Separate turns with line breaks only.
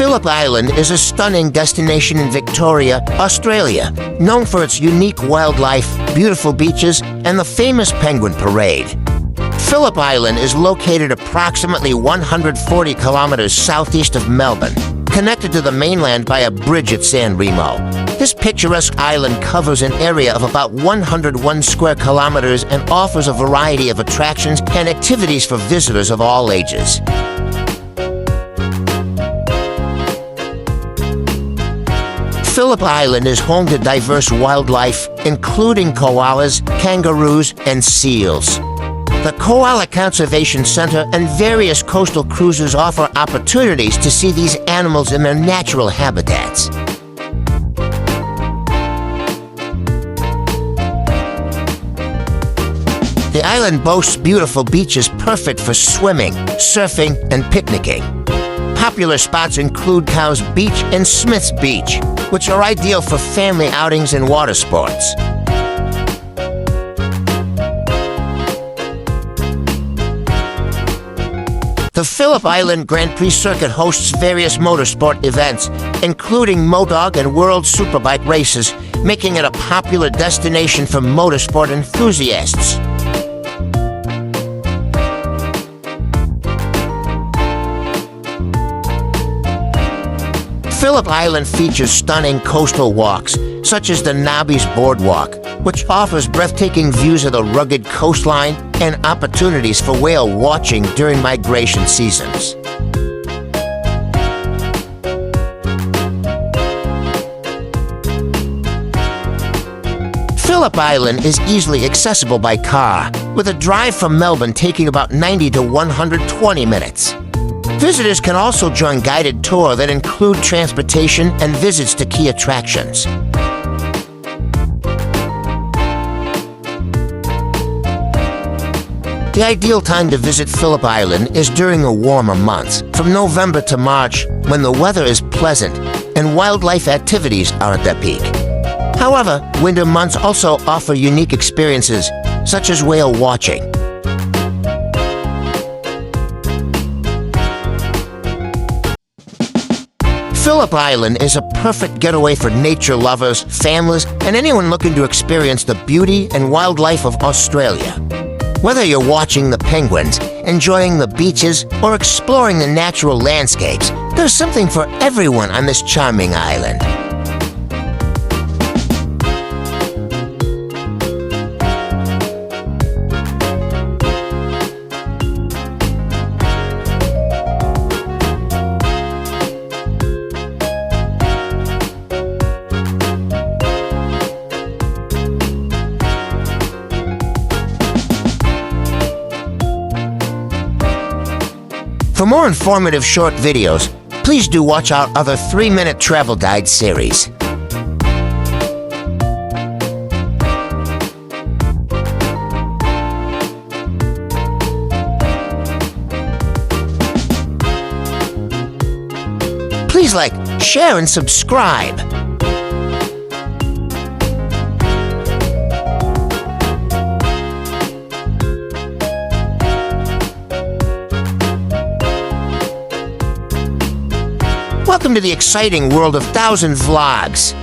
Phillip Island is a stunning destination in Victoria, Australia, known for its unique wildlife, beautiful beaches, and the famous penguin parade. Phillip Island is located approximately 140 kilometers southeast of Melbourne, connected to the mainland by a bridge at San Remo. This picturesque island covers an area of about 101 square kilometers and offers a variety of attractions and activities for visitors of all ages. Phillip Island is home to diverse wildlife, including koalas, kangaroos, and seals. The Koala Conservation Center and various coastal cruises offer opportunities to see these animals in their natural habitats. The island boasts beautiful beaches perfect for swimming, surfing, and picnicking. Popular spots include Cowes Beach and Smith's Beach, which are ideal for family outings and water sports. The Phillip Island Grand Prix Circuit hosts various motorsport events, including Modog and World Superbike races, making it a popular destination for motorsport enthusiasts. Phillip Island features stunning coastal walks, such as the Nobby's Boardwalk, which offers breathtaking views of the rugged coastline and opportunities for whale watching during migration seasons. Phillip Island is easily accessible by car, with a drive from Melbourne taking about 90 to 120 minutes. Visitors can also join guided tours that include transportation and visits to key attractions. The ideal time to visit Phillip Island is during the warmer months, from November to March, when the weather is pleasant and wildlife activities are at their peak. However, winter months also offer unique experiences, such as whale watching. Phillip Island is a perfect getaway for nature lovers, families, and anyone looking to experience the beauty and wildlife of Australia. Whether you're watching the penguins, enjoying the beaches, or exploring the natural landscapes, there's something for everyone on this charming island. For more informative short videos, please do watch our other 3-minute travel guide series. Please like, share, and subscribe. Welcome to the exciting world of 1,000 vlogs.